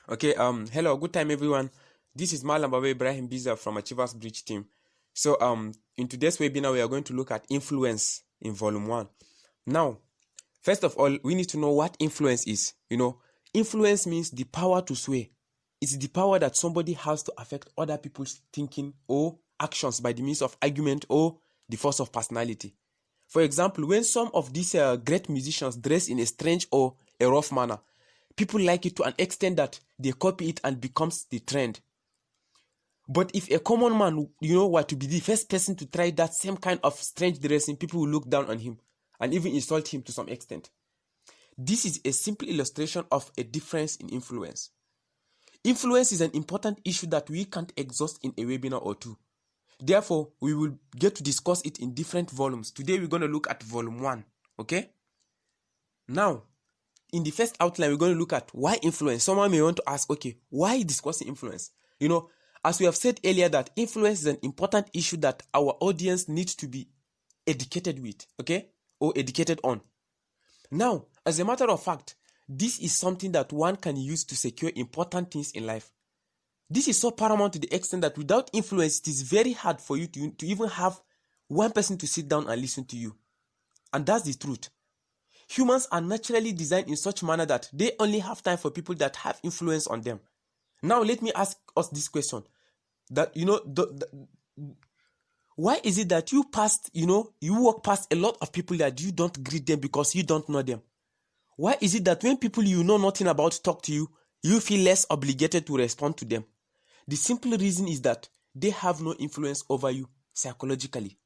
Okay, hello, good time everyone. This is Malam Baba Ibrahim Biza from Achievers Bridge team. So, in today's webinar, we are going to look at influence in volume 1. Now, first of all, we need to know what influence is. Influence means the power to sway. It's the power that somebody has to affect other people's thinking or actions by the means of argument or the force of personality. For example, when some of these great musicians dress in a strange or a rough manner, people like it to an extent that they copy it and becomes the trend. But if a common man, were to be the first person to try that same kind of strange dressing, people will look down on him and even insult him to some extent. This is a simple illustration of a difference in influence. Influence is an important issue that we can't exhaust in a webinar or two. Therefore, we will get to discuss it in different volumes. Today, we're going to look at volume 1, okay? Now, in the first outline, we're going to look at why influence. Someone may want to ask, okay, why discussing influence? As we have said earlier, that influence is an important issue that our audience needs to be educated with, okay? Or educated on. Now, as a matter of fact, this is something that one can use to secure important things in life. This is so paramount to the extent that without influence, it is very hard for you to even have one person to sit down and listen to you. And that's the truth. Humans are naturally designed in such a manner that they only have time for people that have influence on them. Now, let me ask us this question. That, why is it that you walk past a lot of people that you don't greet them because you don't know them? Why is it that when people you know nothing about talk to you, you feel less obligated to respond to them? The simple reason is that they have no influence over you psychologically.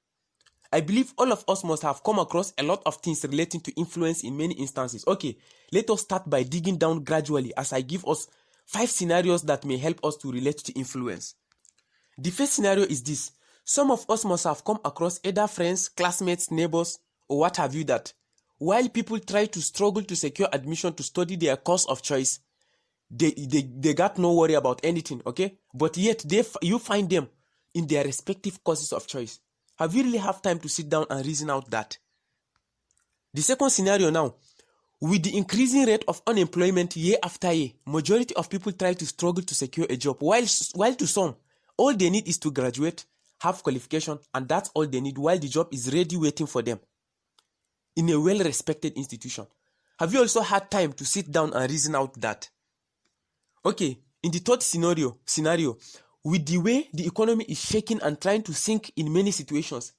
I believe all of us must have come across a lot of things relating to influence in many instances. Okay, let us start by digging down gradually as I give us 5 scenarios that may help us to relate to influence. The first scenario is this. Some of us must have come across either friends, classmates, neighbors, or what have you that while people try to struggle to secure admission to study their course of choice, they got no worry about anything, okay? But yet you find them in their respective courses of choice. Have you really have time to sit down and reason out that? The second scenario now, with the increasing rate of unemployment year after year, majority of people try to struggle to secure a job, while to some, all they need is to graduate, have qualification, and that's all they need while the job is ready waiting for them in a well-respected institution. Have you also had time to sit down and reason out that? Okay, in the third scenario, with the way the economy is shaking and trying to sink in many situations,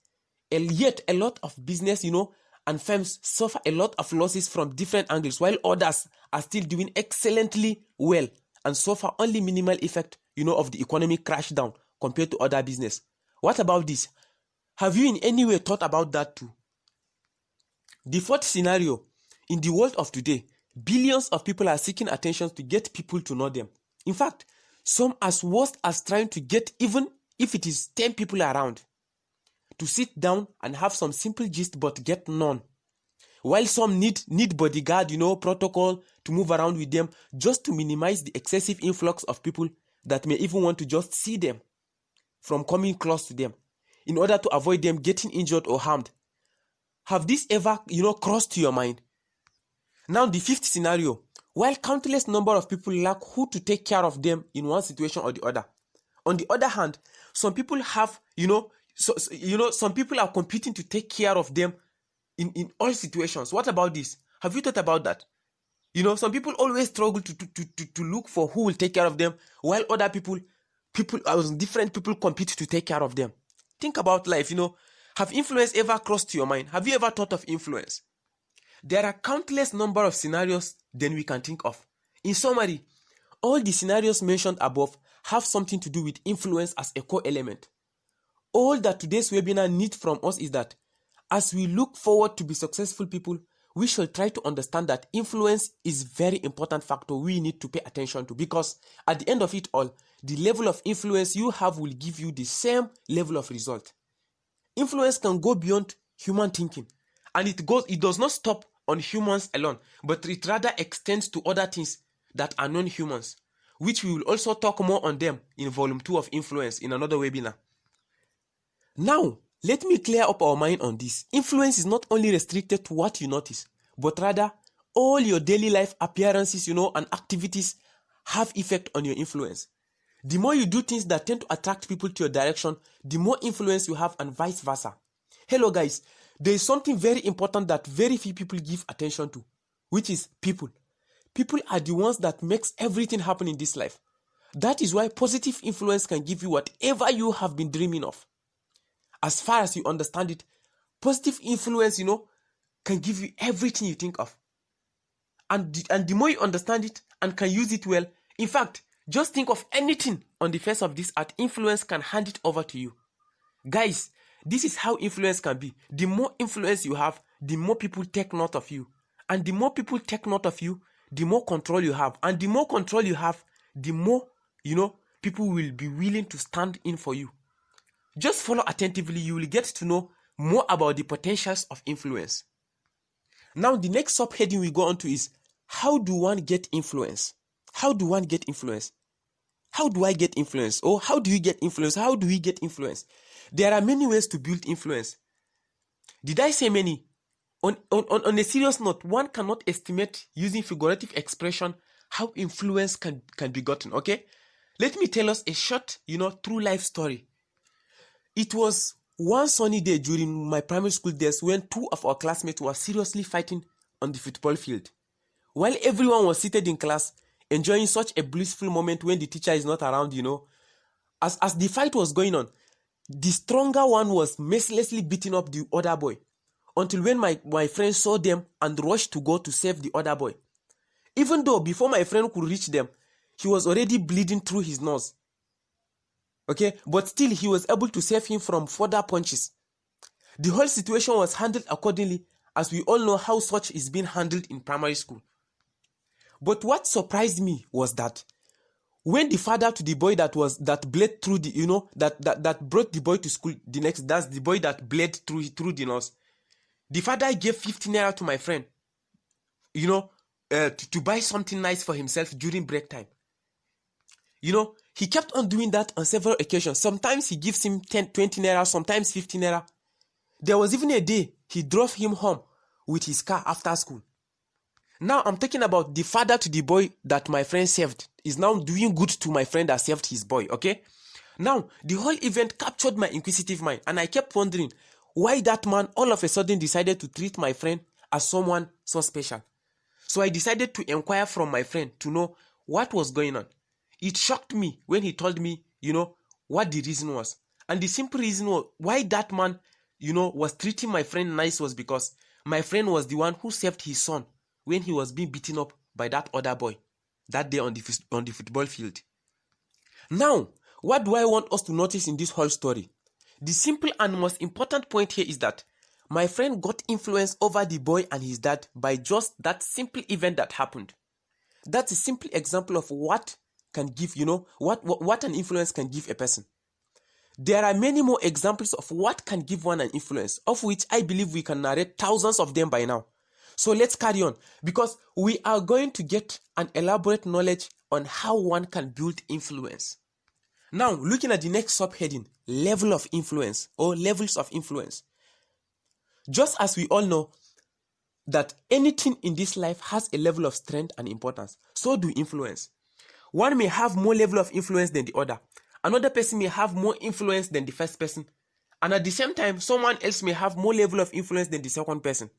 and yet a lot of business, and firms suffer a lot of losses from different angles, while others are still doing excellently well and suffer only minimal effect, of the economic crash down compared to other business. What about this? Have you in any way thought about that too? The fourth scenario, in the world of today, billions of people are seeking attention to get people to know them. In fact, some as worst as trying to get even if it is 10 people around to sit down and have some simple gist but get none. While some need bodyguard, protocol to move around with them just to minimize the excessive influx of people that may even want to just see them from coming close to them in order to avoid them getting injured or harmed. Have this ever, crossed your mind? Now, the fifth scenario, while countless number of people lack who to take care of them in one situation or the other. On the other hand, some people have, some people are competing to take care of them in all situations. What about this? Have you thought about that? Some people always struggle to look for who will take care of them, while other different people compete to take care of them. Think about life, Have influence ever crossed your mind? Have you ever thought of influence? There are countless number of scenarios than we can think of. In summary, all the scenarios mentioned above have something to do with influence as a core element. All that today's webinar needs from us is that as we look forward to be successful people, we should try to understand that influence is very important factor we need to pay attention to, because at the end of it all, the level of influence you have will give you the same level of result. Influence can go beyond human thinking, and it does not stop on humans alone, but it rather extends to other things that are non-humans, which we will also talk more on them in volume 2 of influence in another webinar. Now, let me clear up our mind on this. Influence is not only restricted to what you notice, but rather all your daily life appearances, and activities have effect on your influence. The more you do things that tend to attract people to your direction, the more influence you have, and vice versa. Hello guys, there is something very important that very few people give attention to, which is people. People are the ones that makes everything happen in this life. That is why positive influence can give you whatever you have been dreaming of. As far as you understand it, positive influence, can give you everything you think of. And the more you understand it and can use it well, in fact, just think of anything on the face of this earth, influence can hand it over to you. Guys, this is how influence can be. The more influence you have, the more people take note of you. And the more people take note of you, the more control you have. And the more control you have, the more, people will be willing to stand in for you. Just follow attentively, you will get to know more about the potentials of influence. Now, the next subheading we go on to is, how do one get influence? How do one get influence? How do I get influence? Or how do you get influence? How do we get influence? There are many ways to build influence. Did I say many? On a serious note, one cannot estimate using figurative expression how influence can be gotten, okay? Let me tell us a short, true life story. It was one sunny day during my primary school days when two of our classmates were seriously fighting on the football field. While everyone was seated in class, enjoying such a blissful moment when the teacher is not around, As the fight was going on, the stronger one was mercilessly beating up the other boy, until when my friend saw them and rushed to go to save the other boy. Even though before my friend could reach them, he was already bleeding through his nose. Okay, but still he was able to save him from further punches. The whole situation was handled accordingly, as we all know how such is being handled in primary school. But what surprised me was that when the father to the boy that bled through the, that brought the boy to school the next, that's the boy that bled through the nose, the father gave 50 naira to my friend, to buy something nice for himself during break time. He kept on doing that on several occasions. Sometimes he gives him 10, 20 naira, sometimes 50 naira. There was even a day he drove him home with his car after school. Now I'm talking about the father to the boy that my friend saved is now doing good to my friend that saved his boy, okay? Now, the whole event captured my inquisitive mind, and I kept wondering why that man all of a sudden decided to treat my friend as someone so special. So I decided to inquire from my friend to know what was going on. It shocked me when he told me, what the reason was. And the simple reason why that man, was treating my friend nice was because my friend was the one who saved his son when he was being beaten up by that other boy that day on the football field. Now, what do I want us to notice in this whole story? The simple and most important point here is that my friend got influence over the boy and his dad by just that simple event that happened. That's a simple example of what can give, what an influence can give a person. There are many more examples of what can give one an influence, of which I believe we can narrate thousands of them by now. So let's carry on, because we are going to get an elaborate knowledge on how one can build influence. Now, looking at the next subheading, level of influence or levels of influence. Just as we all know that anything in this life has a level of strength and importance, so do influence. One may have more level of influence than the other. Another person may have more influence than the first person. And at the same time, someone else may have more level of influence than the second person.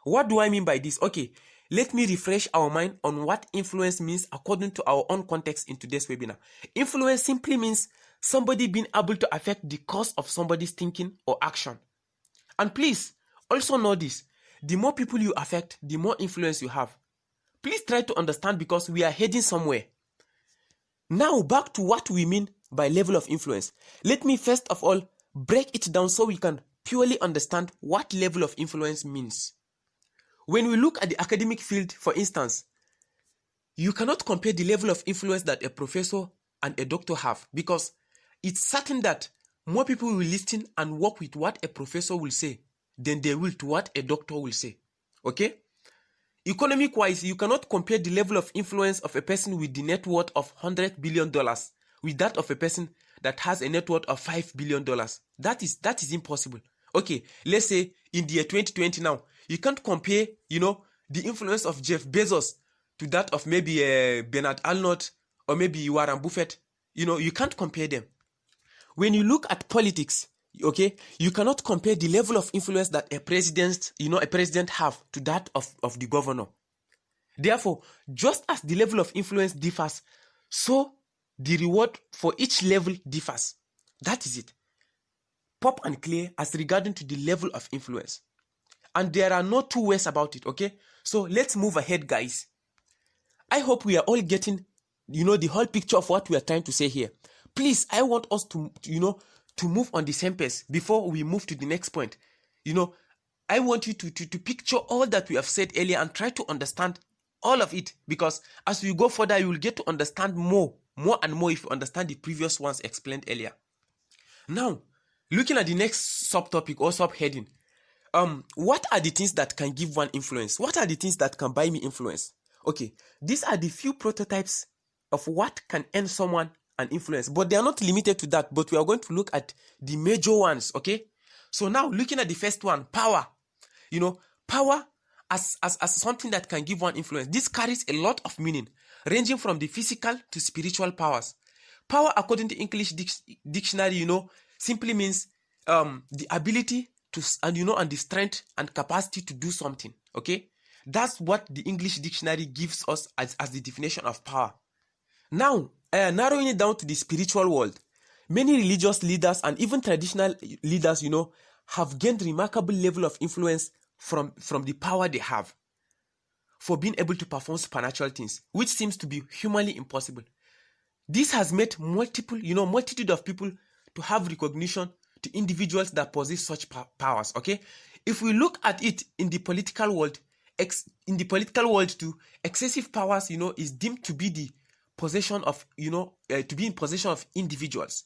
What do I mean by this? Okay, let me refresh our mind on what influence means according to our own context in today's webinar. Influence simply means somebody being able to affect the course of somebody's thinking or action. And please, also know this, the more people you affect, the more influence you have. Please try to understand because we are heading somewhere. Now, back to what we mean by level of influence. Let me first of all break it down so we can purely understand what level of influence means. When we look at the academic field, for instance, you cannot compare the level of influence that a professor and a doctor have, because it's certain that more people will listen and work with what a professor will say than they will to what a doctor will say. Okay? Economic-wise, you cannot compare the level of influence of a person with the net worth of $100 billion with that of a person that has a net worth of $5 billion. That is impossible. Okay, let's say in the year 2020 now, you can't compare, the influence of Jeff Bezos to that of maybe Bernard Arnault or maybe Warren Buffett. You can't compare them. When you look at politics, okay, you cannot compare the level of influence that a president have to that of the governor. Therefore, just as the level of influence differs, so the reward for each level differs. That is it. Pop and clear as regarding to the level of influence. And there are no two ways about it, okay? So let's move ahead, guys. I hope we are all getting, the whole picture of what we are trying to say here. Please, I want us to move on the same pace before we move to the next point. I want you to picture all that we have said earlier and try to understand all of it, because as we go further, you will get to understand more and more if you understand the previous ones explained earlier. Now, looking at the next subtopic or subheading, what are the things that can give one influence? What are the things that can buy me influence? Okay, these are the few prototypes of what can earn someone an influence, but they are not limited to that, but we are going to look at the major ones, okay? So now, looking at the first one, power. Power as something that can give one influence. This carries a lot of meaning, ranging from the physical to spiritual powers. Power, according to English dictionary, simply means the ability to, and the strength and capacity to do something, okay? That's what the English dictionary gives us as the definition of power. Now, narrowing it down to the spiritual world, many religious leaders and even traditional leaders, have gained remarkable level of influence from the power they have for being able to perform supernatural things, which seems to be humanly impossible. This has made multitude of people to have recognition to individuals that possess such powers, okay? If we look at it in the political world, too, excessive powers, is deemed to be the possession of, to be in possession of individuals,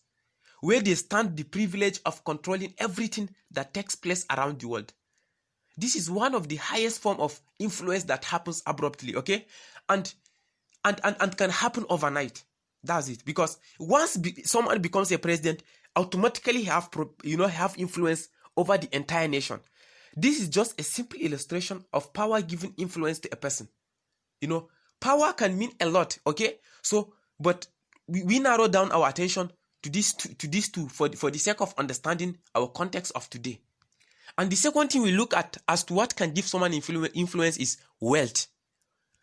where they stand the privilege of controlling everything that takes place around the world. This is one of the highest form of influence that happens abruptly, okay? And can happen overnight. That's it. Because once someone becomes a president, automatically have influence over the entire nation. This is just a simple illustration of power giving influence to a person. Power can mean a lot, okay? So, but we narrow down our attention to these two for the sake of understanding our context of today. And the second thing we look at as to what can give someone influence is wealth.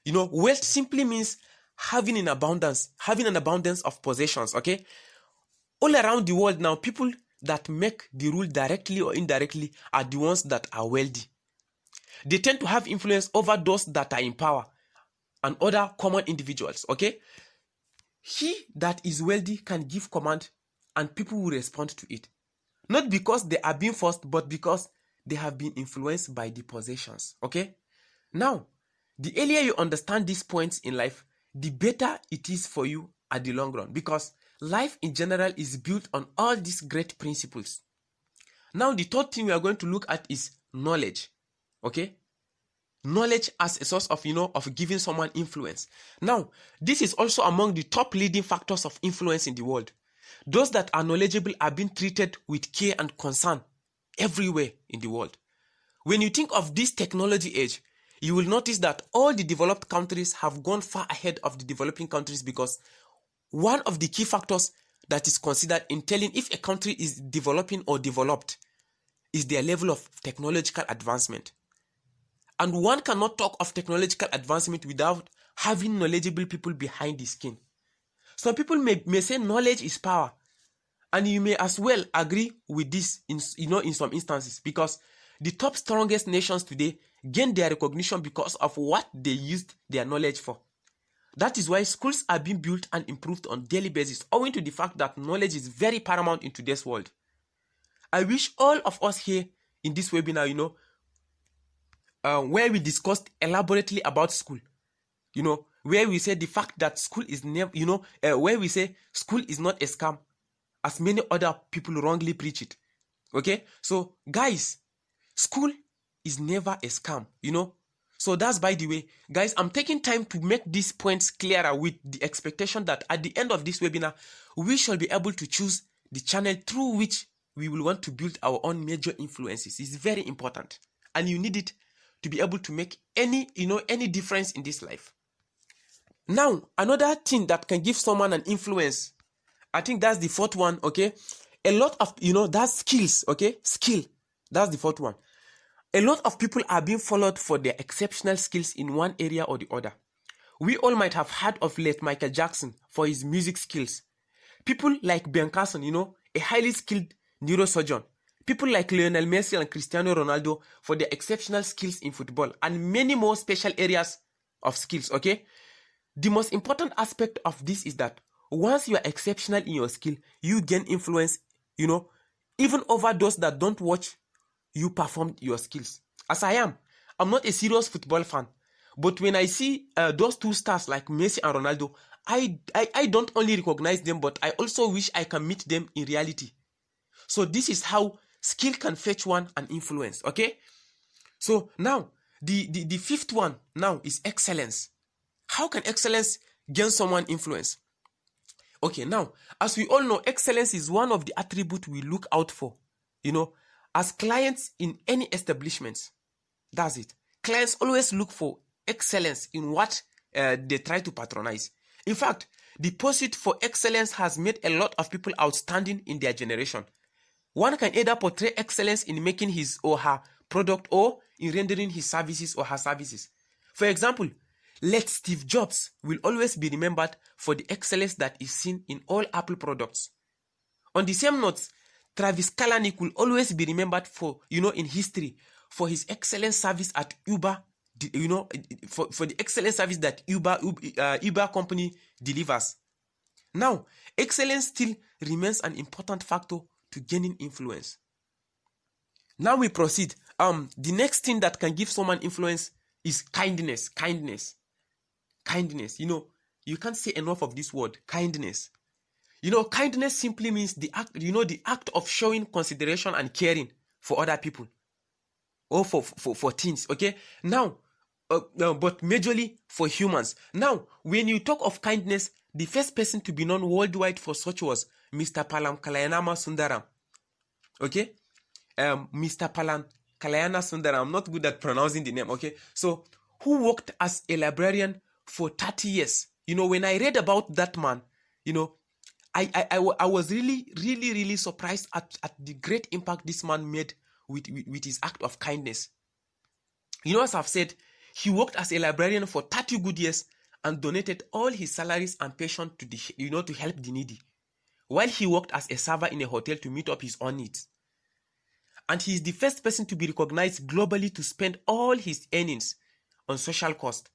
Wealth simply means having an abundance of possessions, okay? All around the world now, people that make the rule directly or indirectly are the ones that are wealthy. They tend to have influence over those that are in power and other common individuals, okay? He that is wealthy can give command and people will respond to it. Not because they are being forced, but because they have been influenced by the possessions, okay? Now, the earlier you understand these points in life, the better it is for you at the long run, because life in general is built on all these great principles. Now, the third thing we are going to look at is knowledge, okay? Knowledge as a source of, of giving someone influence. Now, this is also among the top leading factors of influence in the world. Those that are knowledgeable are being treated with care and concern everywhere in the world. When you think of this technology age, you will notice that all the developed countries have gone far ahead of the developing countries, because one of the key factors that is considered in telling if a country is developing or developed is their level of technological advancement. And one cannot talk of technological advancement without having knowledgeable people behind the skin. Some people may say knowledge is power, and you may as well agree with this in some instances, because the top strongest nations today gain their recognition because of what they used their knowledge for. That is why schools are being built and improved on a daily basis, owing to the fact that knowledge is very paramount in today's world. I wish all of us here in this webinar, where we discussed elaborately about school, where we say the fact that school is never, where we say school is not a scam, as many other people wrongly preach it. Okay? So, guys, school is never a scam, So that's by the way. Guys, I'm taking time to make these points clearer with the expectation that at the end of this webinar, we shall be able to choose the channel through which we will want to build our own major influences. It's very important. And you need it to be able to make any difference in this life. Now, another thing that can give someone an influence, I think that's the fourth one, okay? A lot of, that's skills, okay? Skill. That's the fourth one. A lot of people are being followed for their exceptional skills in one area or the other. We all might have heard of late Michael Jackson for his music skills. People like Ben Carson, a highly skilled neurosurgeon. People like Lionel Messi and Cristiano Ronaldo for their exceptional skills in football, and many more special areas of skills, okay? The most important aspect of this is that once you are exceptional in your skill, you gain influence, even over those that don't watch you perform your skills. As I'm not a serious football fan, but when I see those two stars like Messi and Ronaldo, I don't only recognize them, but I also wish I can meet them in reality. So this is how skill can fetch one an influence, okay? So now, the fifth one now is excellence. How can excellence gain someone influence? Okay, now, as we all know, excellence is one of the attributes we look out for, as clients in any establishment. That's it. Clients always look for excellence in what they try to patronize. In fact, the pursuit for excellence has made a lot of people outstanding in their generation. One can either portray excellence in making his or her product or in rendering his services or her services. For example, let Steve Jobs will always be remembered for the excellence that is seen in all Apple products. On the same note, Travis Kalanick will always be remembered for, in history, for his excellent service at Uber, for the excellent service that Uber company delivers. Now, excellence still remains an important factor to gaining influence. Now we proceed. The next thing that can give someone influence is kindness. Kindness. You can't say enough of this word, kindness. Kindness simply means the act of showing consideration and caring for other people or for things, okay? Now, but majorly for humans. Now, when you talk of kindness, the first person to be known worldwide for such was Mr. Palam Kalayanama Sundaram. Okay? Mr. Palam Kalayana Sundaram. I'm not good at pronouncing the name, okay? So, who worked as a librarian for 30 years. When I read about that man, I was really surprised at the great impact this man made with his act of kindness. As I've said, he worked as a librarian for 30 good years and donated all his salaries and pension to to help the needy, while he worked as a server in a hotel to meet up his own needs. And he is the first person to be recognized globally to spend all his earnings on social cost.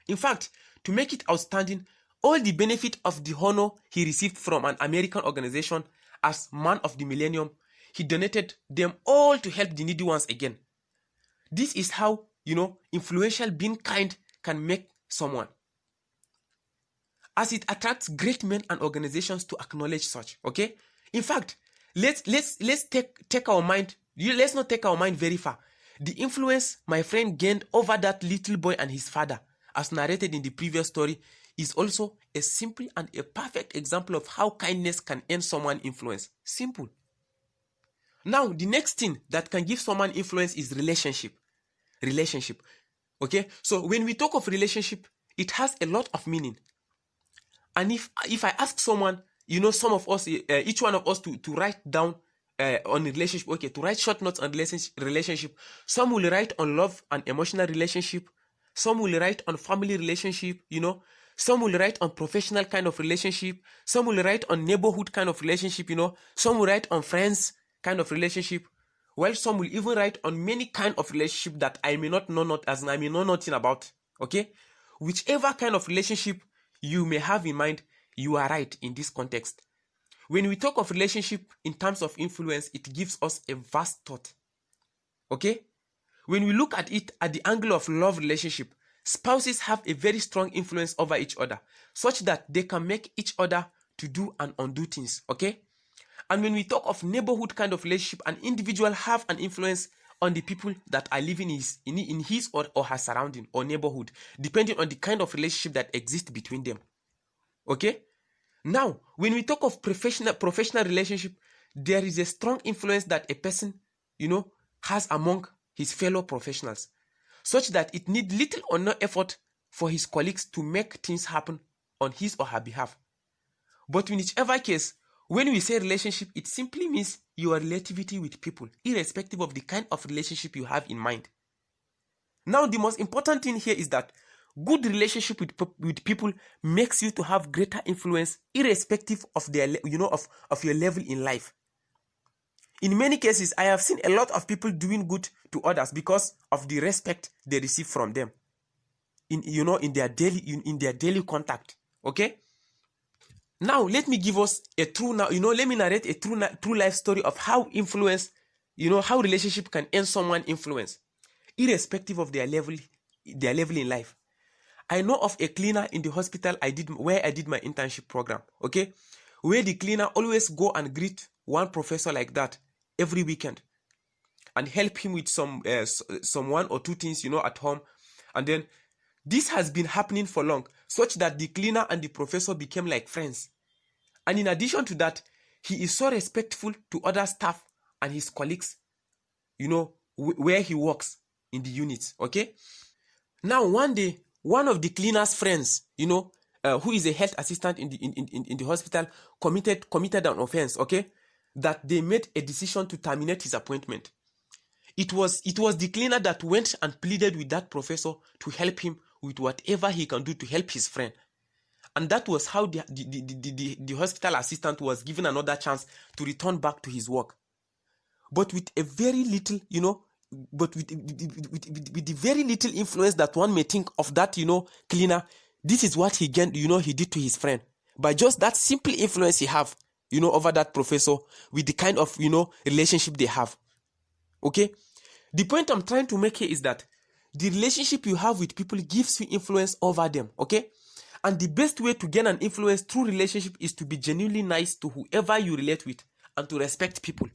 In fact, to make it outstanding, all the benefit of the honor he received from an American organization as Man of the Millennium, he donated them all to help the needy ones again. This is how, influential being kind can make someone, as it attracts great men and organizations to acknowledge such, okay? In fact, let's take our mind, let's not take our mind very far. The influence my friend gained over that little boy and his father, as narrated in the previous story, is also a simple and a perfect example of how kindness can earn someone influence. Simple. Now, the next thing that can give someone influence is relationship. Okay? So, when we talk of relationship, it has a lot of meaning. And if I ask someone, some of us, each one of us to write down on relationship, okay, to write short notes on relationship, some will write on love and emotional relationship, some will write on family relationship, some will write on professional kind of relationship, some will write on neighborhood kind of relationship, some will write on friends kind of relationship, while some will even write on many kind of relationship that I may not know I may know nothing about, okay? Whichever kind of relationship you may have in mind, you are right in this context. When we talk of relationship in terms of influence, it gives us a vast thought, okay? When we look at it at the angle of love relationship, spouses have a very strong influence over each other, such that they can make each other to do and undo things, okay? And when we talk of neighborhood kind of relationship, an individual have an influence on the people that are living in his or her surrounding or neighborhood, depending on the kind of relationship that exists between them, okay? Now, when we talk of professional relationship, there is a strong influence that a person, has among his fellow professionals, such that it needs little or no effort for his colleagues to make things happen on his or her behalf. But in whichever case, when we say relationship, it simply means your relativity with people, irrespective of the kind of relationship you have in mind. Now, the most important thing here is that good relationship with people makes you to have greater influence, irrespective of their, of your level in life. In many cases, I have seen a lot of people doing good to others because of the respect they receive from them in their daily contact. Okay. Now let me give us a true let me narrate a true life story of how influence, how relationship can earn someone influence, irrespective of their level in life. I know of a cleaner in the hospital where I did my internship program. Okay, where the cleaner always go and greet one professor like that every weekend and help him with some one or two things at home. And then this has been happening for long, such that the cleaner and the professor became like friends. And in addition to that, he is so respectful to other staff and his colleagues, where he works in the units. Okay. Now one day, one of the cleaner's friends, who is a health assistant in the hospital, committed an offense. Okay, that they made a decision to terminate his appointment. It was the cleaner that went and pleaded with that professor to help him with whatever he can do to help his friend. And that was how the hospital assistant was given another chance to return back to his work. But with a very little, with the very little influence that one may think of that, cleaner, this is what he gained, he did to his friend. By just that simple influence he have, over that professor, with the kind of, relationship they have. Okay? The point I'm trying to make here is that the relationship you have with people gives you influence over them. Okay? And the best way to gain an influence through relationship is to be genuinely nice to whoever you relate with and to respect people.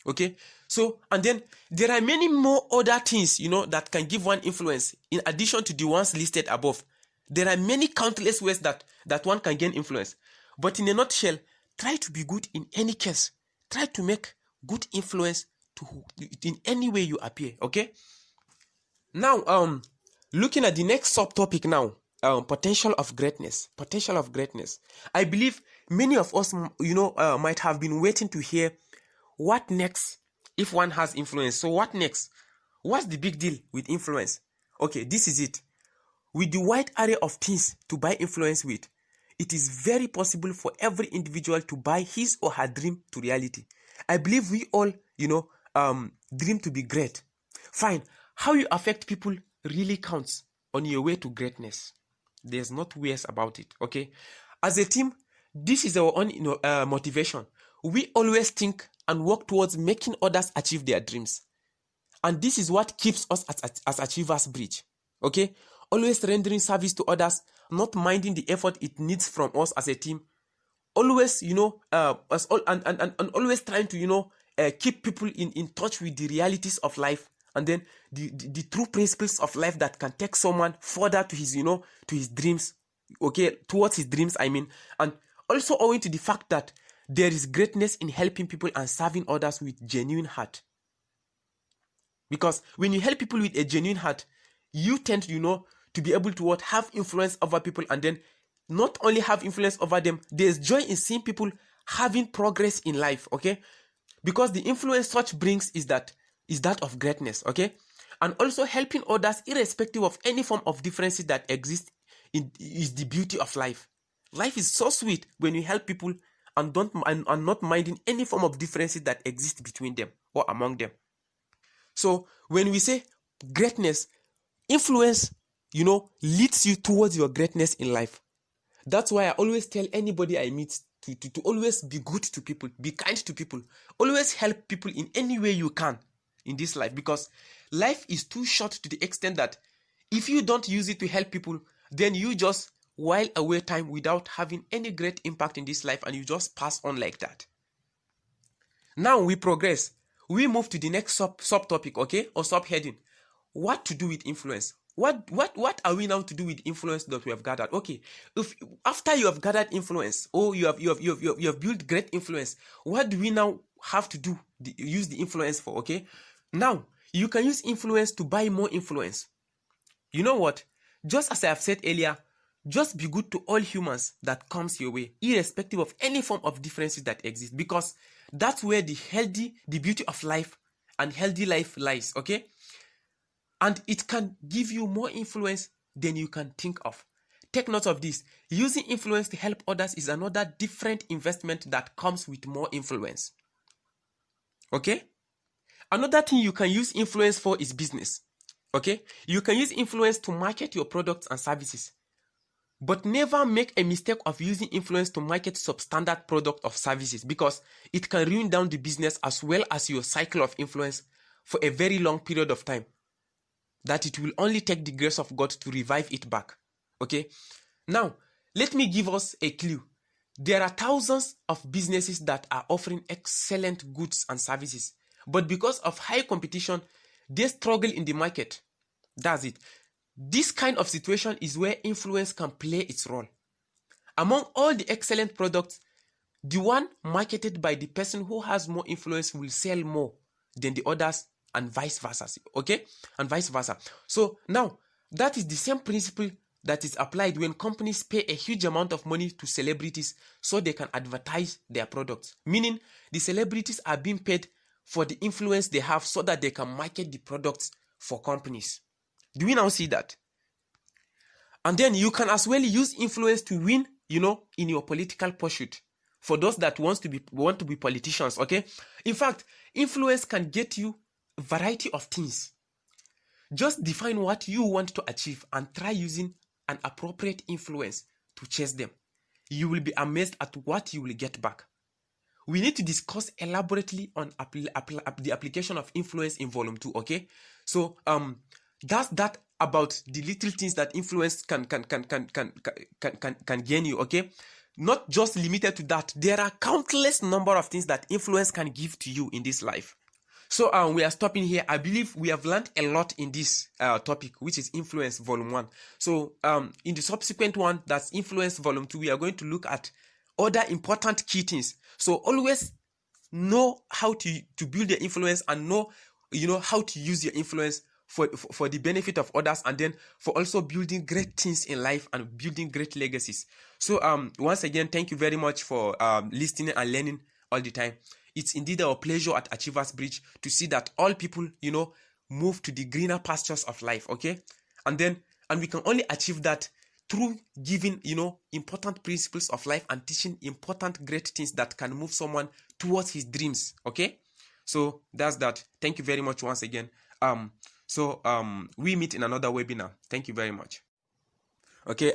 Okay? So, and then there are many more other things, that can give one influence in addition to the ones listed above. There are many countless ways that one can gain influence. But in a nutshell, try to be good in any case. Try to make good influence in any way you appear. Okay? Now, looking at the next subtopic now, potential of greatness. Potential of greatness. I believe many of us, might have been waiting to hear what next if one has influence. So what next? What's the big deal with influence? Okay, this is it. With the wide array of things to buy influence with, it is very possible for every individual to buy his or her dream to reality. I believe we all, dream to be great. Fine. How you affect people really counts on your way to greatness. There's not ways about it. Okay. As a team, this is our own motivation. We always think and work towards making others achieve their dreams. And this is what keeps us as Achievers Bridge. Okay? Always rendering service to others, not minding the effort it needs from us as a team. Always, and always trying to, keep people in touch with the realities of life. And then the true principles of life that can take someone further to his, to his dreams. Okay? Towards his dreams, I mean. And also owing to the fact that there is greatness in helping people and serving others with genuine heart. Because when you help people with a genuine heart, you tend, to be able to have influence over people, and then not only have influence over them, there's joy in seeing people having progress in life, okay? Because the influence such brings is that of greatness, okay? And also helping others irrespective of any form of differences that exist is the beauty of life. Life is so sweet when you help people and not minding any form of differences that exist between them or among them. So when we say greatness, influence, leads you towards your greatness in life. That's why I always tell anybody I meet to always be good to people, be kind to people, always help people in any way you can in this life, because life is too short to the extent that if you don't use it to help people, then you just while away time without having any great impact in this life, and you just pass on like that. Now we progress. We move to the next subtopic, okay, or subheading. What to do with influence? What are we now to do with influence that we have gathered? Okay, if after you have gathered influence, or you have built great influence, what do we now have to do? Use the influence for? Okay, now you can use influence to buy more influence. You know what? Just as I have said earlier, Just be good to all humans that comes your way, irrespective of any form of differences that exist, because that's where the beauty of life and healthy life lies, okay? And it can give you more influence than you can think of. Take note of this. Using influence to help others is another different investment that comes with more influence. Okay? Another thing you can use influence for is business. Okay? You can use influence to market your products and services. But never make a mistake of using influence to market substandard product or services, because it can ruin down the business as well as your cycle of influence for a very long period of time, that it will only take the grace of God to revive it back. Okay? Now, let me give us a clue. There are thousands of businesses that are offering excellent goods and services, but because of high competition, they struggle in the market. That's it. This kind of situation is where influence can play its role. Among all the excellent products, the one marketed by the person who has more influence will sell more than the others, and vice versa. Okay? And vice versa. So now, that is the same principle that is applied when companies pay a huge amount of money to celebrities so they can advertise their products. Meaning, the celebrities are being paid for the influence they have so that they can market the products for companies. Do we now see that? And then you can as well use influence to win, in your political pursuit. For those that want to be politicians, okay? In fact, influence can get you a variety of things. Just define what you want to achieve and try using an appropriate influence to chase them. You will be amazed at what you will get back. We need to discuss elaborately on the application of influence in volume 2, okay? So that's that about the little things that influence can gain you, okay? Not just limited to that. There are countless number of things that influence can give to you in this life. So we are stopping here. I believe we have learned a lot in this topic, which is influence volume 1. So in the subsequent one, that's influence volume 2, we are going to look at other important key things. So always know how to build your influence, and know how to use your influence for the benefit of others, and then for also building great things in life and building great legacies. So once again, thank you very much for listening and learning all the time. It's indeed our pleasure at Achievers Bridge to see that all people, move to the greener pastures of life, okay? And we can only achieve that through giving, important principles of life and teaching important great things that can move someone towards his dreams, okay? So that's that. Thank you very much once again. We meet in another webinar. Thank you very much. Okay,